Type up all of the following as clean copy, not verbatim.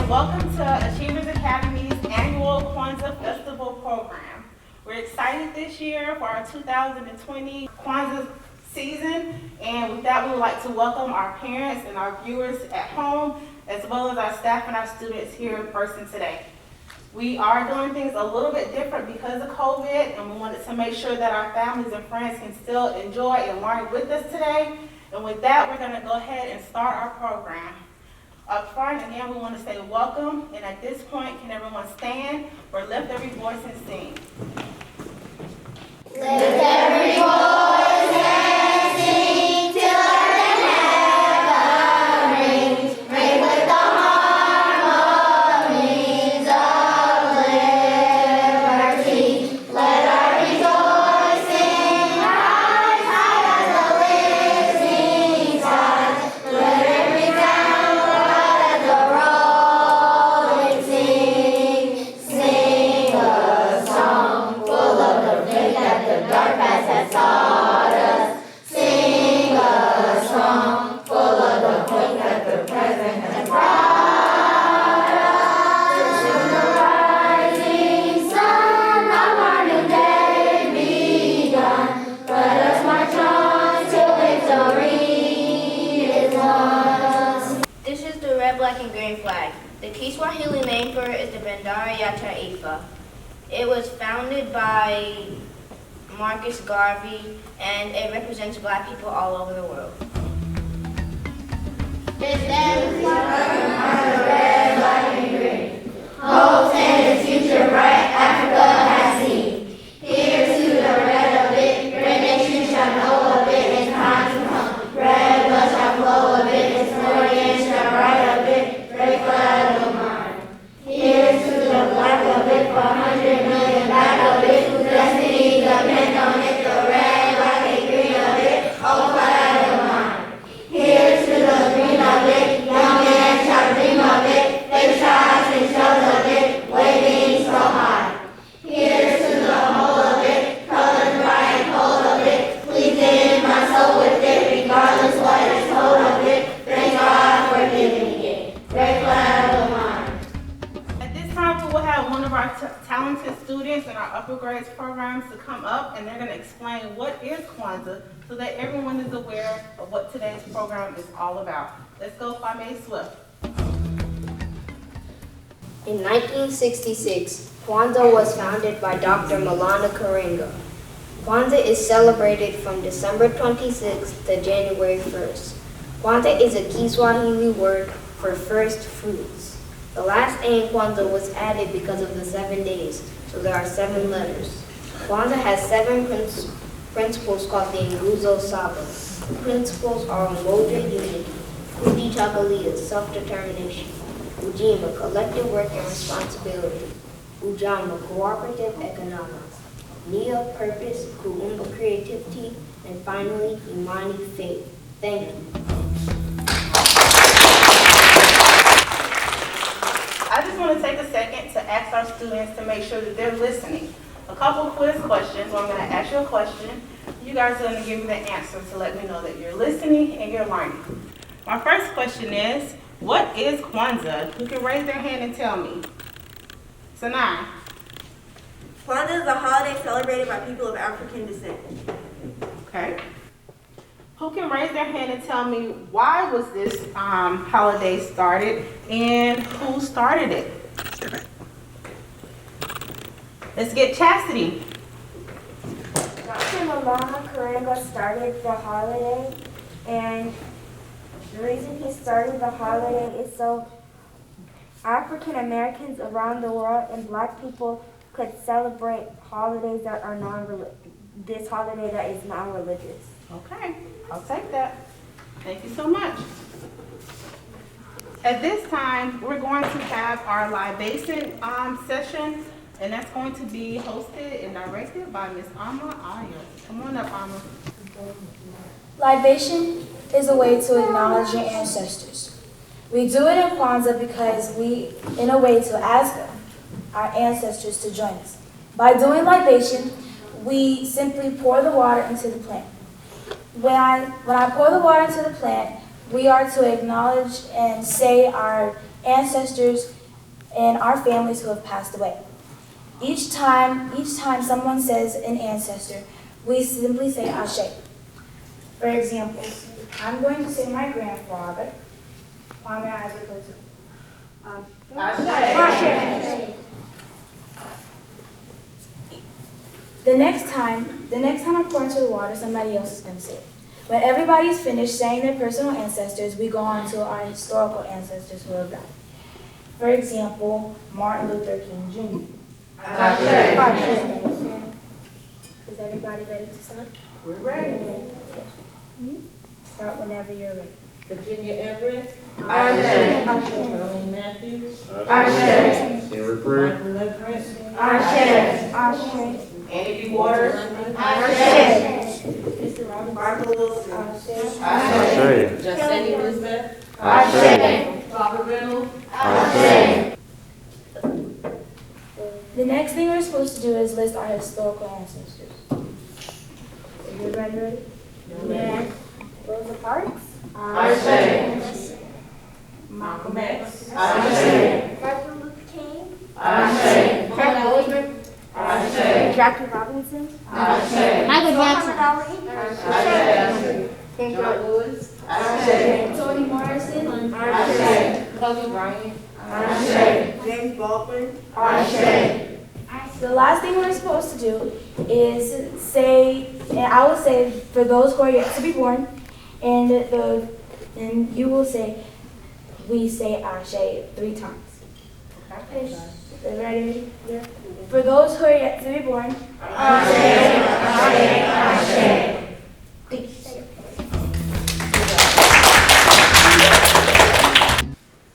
welcome to Achievers Academy's annual Kwanzaa Festival program. We're excited this year for our 2020 Kwanzaa season, and with that we would like to welcome our parents and our viewers at home, as well as our staff and our students here in person today. We are doing things a little bit different because of COVID, and we wanted to make sure that our families and friends can still enjoy and learn with us today. And with that, we're going to go ahead and start our program. Up front, again, we want to say welcome, and at this point, can everyone stand or lift every voice and sing? Lift every voice and sing till earth and heaven rings. Ring with the harmonies of liberty. Let our rejoicing rise high as the listening skies. Let it resound loud as the rolling sing a song full of the faith that the dark past has taught us. Sing a song full of the hope that the present has brought us. To the rising sun of our new day begun. Let us march on till victory is won. This is the red, black, and green flag. The Kiswahili name for it is the Bendera ya Taifa. It was founded by Marcus Garvey, and it represents black people all over the world. It's them are the red, black, and green. Hope and its future bright Africa has seen. Here's to the red of it, great nation shall know of it in time to come. Red blood shall flow of it, historians shall write of it, great flag of mine. Here's to the black of it, 400 million black of it, whose destiny depends on it, the red, black, and green of it, oh flag of mine. Here's to the green of it, young man shall dream of it, they shines and shows of it, waving so high. Here's to the whole of it, colors bright and cold of it, pleasing my soul with it, regardless what is told of it, thank God for giving it, great flag of mine. At this time, we will have one of our talented students in our upper grades programs to come up, and they're going to explain what is Kwanzaa so that everyone is aware of what today's program is all about. Let's go, Kwame Swift. In 1966, Kwanzaa was founded by Dr. Malana Karenga. Kwanzaa is celebrated from December 26th to January 1st. Kwanzaa is a Kiswahili word for first fruits. The last A in Kwanzaa was added because of the 7 days, so there are 7 letters. Kwanzaa has 7 principles called the Nguzo Saba. The principles are Umoja, unity; Kujitagulia, self-determination; Ujima, collective work and responsibility; Ujama, cooperative economics; Nia, purpose; Kuumba, creativity; and finally, Imani, faith. Thank you. I just want to take a second to ask our students to make sure that they're listening. A couple quiz questions. I'm going to ask you a question. You guys are going to give me the answer to let me know that you're listening and you're learning. My first question is, what is Kwanzaa? Who can raise their hand and tell me? Sanai. Kwanzaa is a holiday celebrated by people of African descent. Okay. Who can raise their hand and tell me why was this holiday started and who started it? Let's get Chastity. Dr. Malana Karenga started the holiday, and the reason he started the holiday is so African Americans around the world and black people could celebrate holidays that are this holiday that is non-religious. Okay, I'll take that. Thank you so much. At this time, we're going to have our libation session, and that's going to be hosted and directed by Ms. Amma Ayers. Come on up, Amma. Libation is a way to acknowledge your ancestors. We do it in Kwanzaa because in a way to ask our ancestors to join us. By doing libation, we simply pour the water into the plant. When I pour the water into the plant, we are to acknowledge and say our ancestors and our families who have passed away. Each time someone says an ancestor, we simply say Ashe. For example, I'm going to say my grandfather. Kwame, I have to Ashe. The next time I'm pouring into the water, somebody else is going to say it. When everybody's finished saying their personal ancestors, we go on to our historical ancestors who have died. For example, Martin Luther King Jr. Ashe. Is everybody ready to start? We're ready. Start whenever you're ready. Virginia Everett. Ashe. Charlene Matthews. Ashe. Henry Pruitt. Michael Legrand. Ashe. Ashe. Annie B. Waters. Ashe. Martha Wilson. Ashe. Justine Elizabeth. Ashe. Robert Reynolds. Ashe. The next thing we're supposed to do is list our historical ancestors. Are you guys ready? Yeah. Rosa Parks. Ashe. Malcolm X. Ashe. Martin Luther King. Ashe. Frank Goldman. Ashe. Jackie Robinson. Ashe. Michael Jackson. Ashe. King John Lewis. Ashe. Toni Morrison. Ashe. Kobe Bryant. Ashe. James Baldwin. Ashe. The last thing we're supposed to do is say, and I will say for those who are yet to be born, and you will say, we say Ashe 3 times. Okay. Are you ready? Yeah. For those who are yet to be born, Ashe, Ashe, Ashe.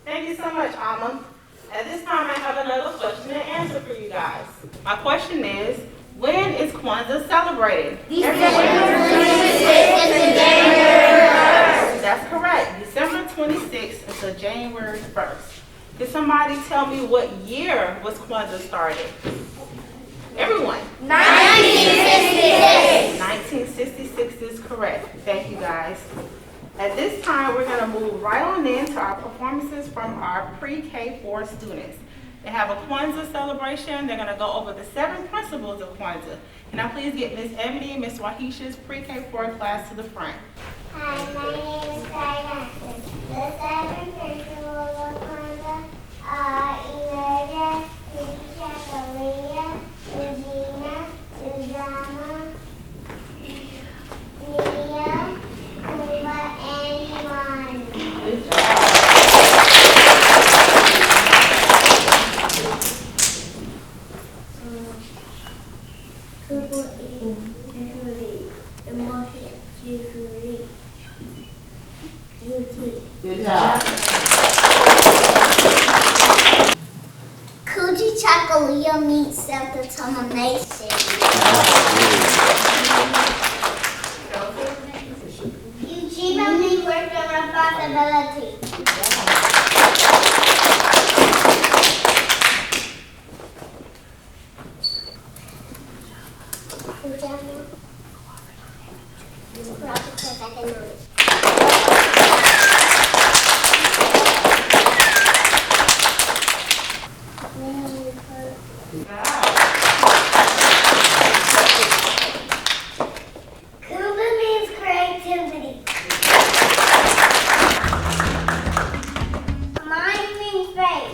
Thank you so much, Alma. At this time, I have another question and answer for you guys. My question is, when is Kwanzaa celebrated? That's correct, December 26th until January 1st. Can somebody tell me what year was Kwanzaa started? Everyone. 1966. 1966 is correct. Thank you, guys. At this time, we're going to move right on into our performances from our pre-K4 students. They have a Kwanzaa celebration. They're going to go over the 7 principles of Kwanzaa. Can I please get Miss Ebony and Miss Wahisha's pre-K4 class to the front? Hi, my name is Kaya. The 7 principles of Kwanzaa are Elijah, Tisha, Kalia, Regina, Sujama, Nia, Kuba, and Imani. Good job. Good job. Kuji Chakalia means self-determination. Eugene means work and responsibility. Kuba means creativity. Mine means faith.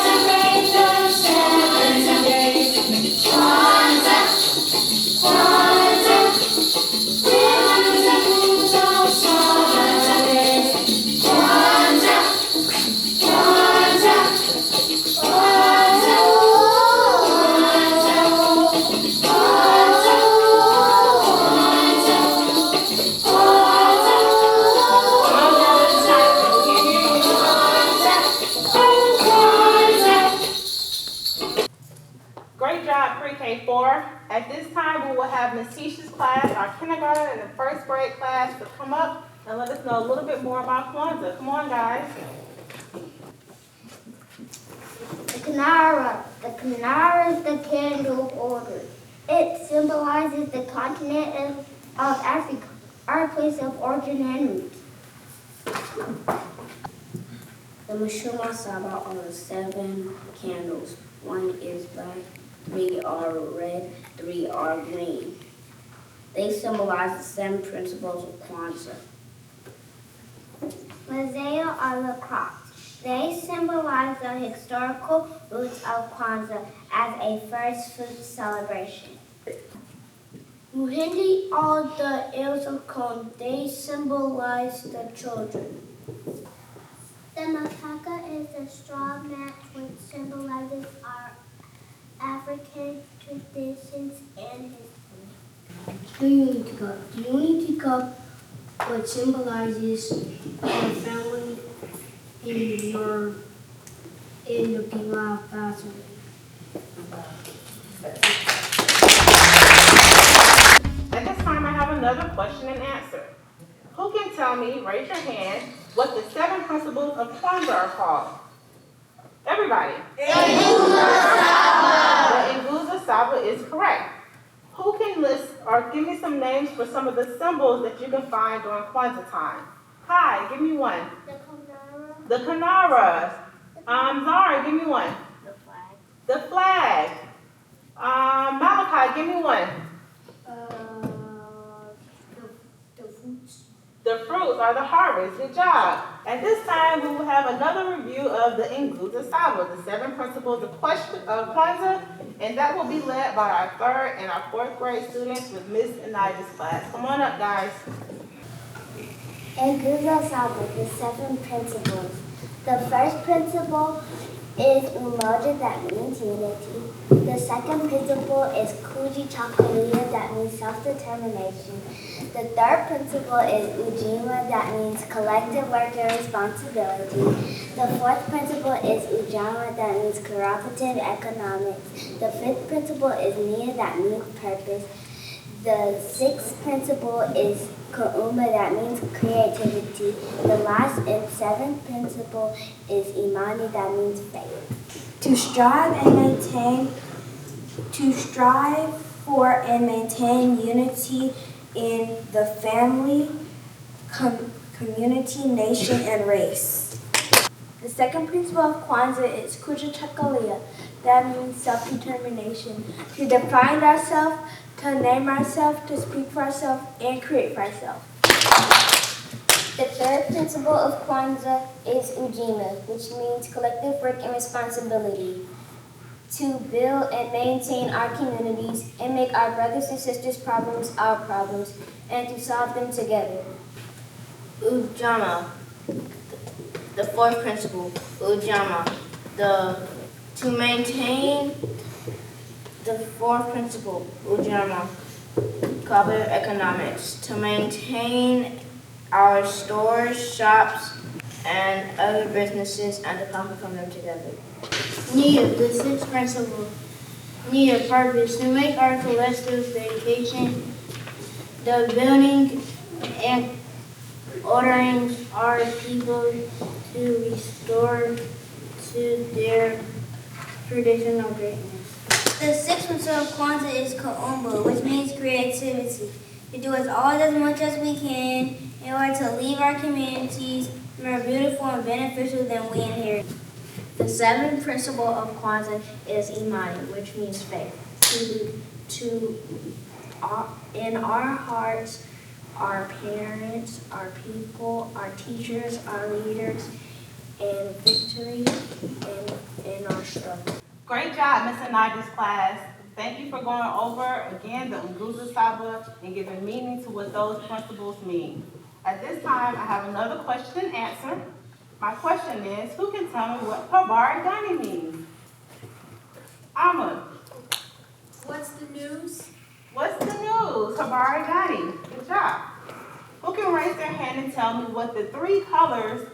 Celebrate the Great job, pre-K4. At this time, we will have Ms. Tisha's class, our kindergarten and the first grade class, to come up and let us know a little bit more about Kwanzaa. Come on, guys. The Kanara. The Kanara is the candle holder. It symbolizes the continent of Africa, our place of origin and roots. The Mashuma Saba are the 7 candles. 1 is black, 3 are red, 3 are green. They symbolize the 7 principles of Kwanzaa. Mazeo are the crops. They symbolize the historical roots of Kwanzaa as a first fruit celebration. Muhindi are the ears of corn. They symbolize the children. The mataka is the straw mat, which symbolizes our African traditions and history. The Unity Cup. The Unity Cup, what symbolizes our family in the people have passed away. At this time, I have another question and answer. Who can tell me, raise your hand, what the 7 principles of Kwanzaa are called? Everybody. Nguza Saba. The Nguza Saba is correct. Who can list or give me some names for some of the symbols that you can find during Kwanzaa time? Hi, give me one. The Kanara. The Kanara. Zara, give me one. The flag. The flag. Malachi, give me one. The fruits. The fruits are the harvest. Good job. At this time, we will have another review of the Nguza Saba, the 7 principles of Kwanzaa, and that will be led by our 3rd and our 4th grade students with Ms. Anida's class. Come on up, guys. Nguza Saba, the 7 principles. The first principle is umoja, that means unity. The second principle is kuji chakalia, that means self-determination. The third principle is ujima, that means collective work and responsibility. The fourth principle is ujama, that means cooperative economics. The fifth principle is nia, that means purpose. The 6th principle is Kuumba, that means creativity. The last and 7th principle is Imani, that means faith. To strive for and maintain unity in the family, community, nation, and race. The second principle of Kwanzaa is Kuja Chakalia, that means self-determination. To define ourselves, to name ourselves, to speak for ourselves, and create for ourselves. The third principle of Kwanzaa is Ujima, which means collective work and responsibility. To build and maintain our communities and make our brothers and sisters' problems our problems, and to solve them together. Ujama, the 4th principle, Ujama, to maintain the 4th principle, Ujama, cooperative economics, to maintain our stores, shops, and other businesses and to profit from them together. Nia, the 6th principle. Nia, purpose, to make our collective vacation, the building and ordering our people to restore to their traditional greatness. The 6th principle of Kwanzaa is Kuumba, which means creativity. To do as much as we can in order to leave our communities more beautiful and beneficial than we inherited. The 7th principle of Kwanzaa is Imani, which means faith. In our hearts, our parents, our people, our teachers, our leaders, and victory in our struggle. Great job, Ms. Anida's class. Thank you for going over, again, the Nguza Saba and giving meaning to what those principles mean. At this time, I have another question and answer. My question is, who can tell me what Habari Gani means? Ahmad. What's the news? What's the news? Habari Gani. Good job. Who can raise their hand and tell me what the 3 colors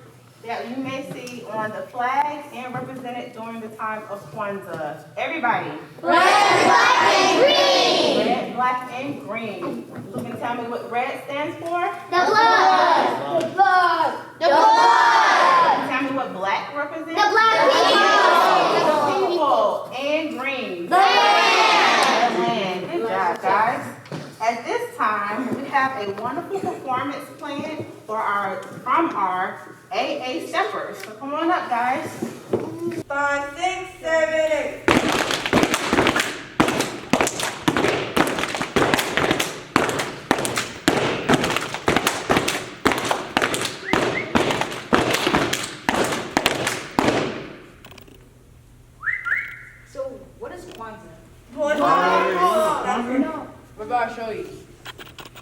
that you may see on the flag and represented during the time of Kwanzaa. Everybody. Red, black, and green. Red, black, and green. You can tell me what red stands for? The blood. The blood. The blood. Tell me what black represents? The black people. The people. And green. The land. The land. Good job, guys. At this time, we have a wonderful performance planned from our AA steppers. So come on up, guys. 5, 6, 7, 8. So, what is Kwanzaa? We're going to show you.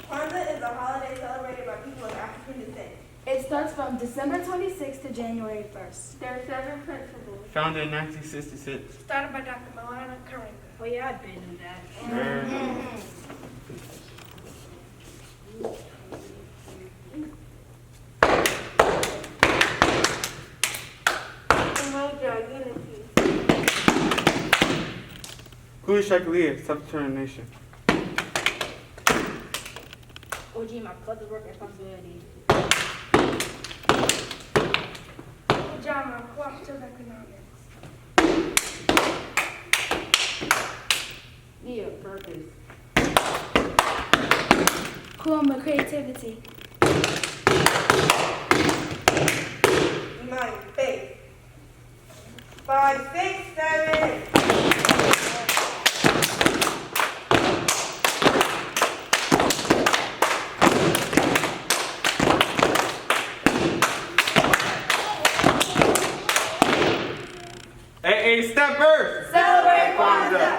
Kwanzaa is a holiday celebrated by people of African descent. It starts from December 26th to January 1st. There are 7 principles. Founded in 1966. Started by Dr. Malana Karenga. Oh, yeah, I've been in that. Who is Shakalia? Self-determination. OG, my brother's work responsibility. Pajama, cooperative economics. Nia, purpose. Kuma, creativity. United faith. 5, 6, 7, 8. AA steppers. Celebrate Kwanzaa.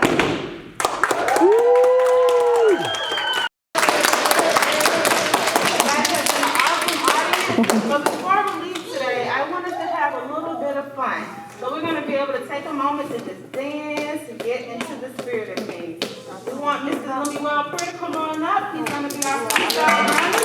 But before we leave today, I want us to have a little bit of fun. So we're going to be able to take a moment to just dance and get into the spirit of things. We want Mr. Lemuel Pritt to come on up. He's going to be our freestyle runner.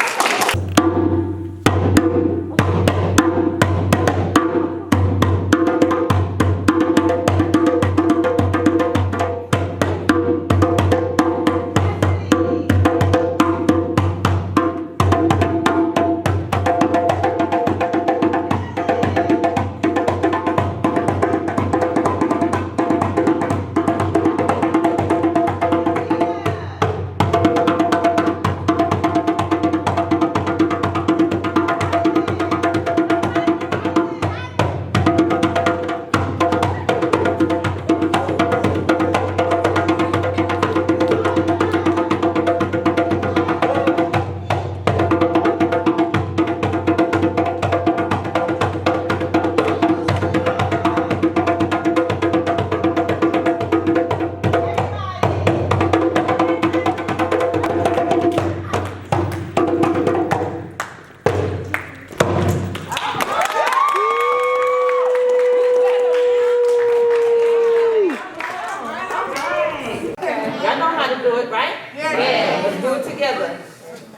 Y'all know how to do it, right? Yeah. Let's do it together.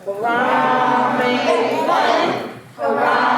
Hurrah, man, one. Hurrah.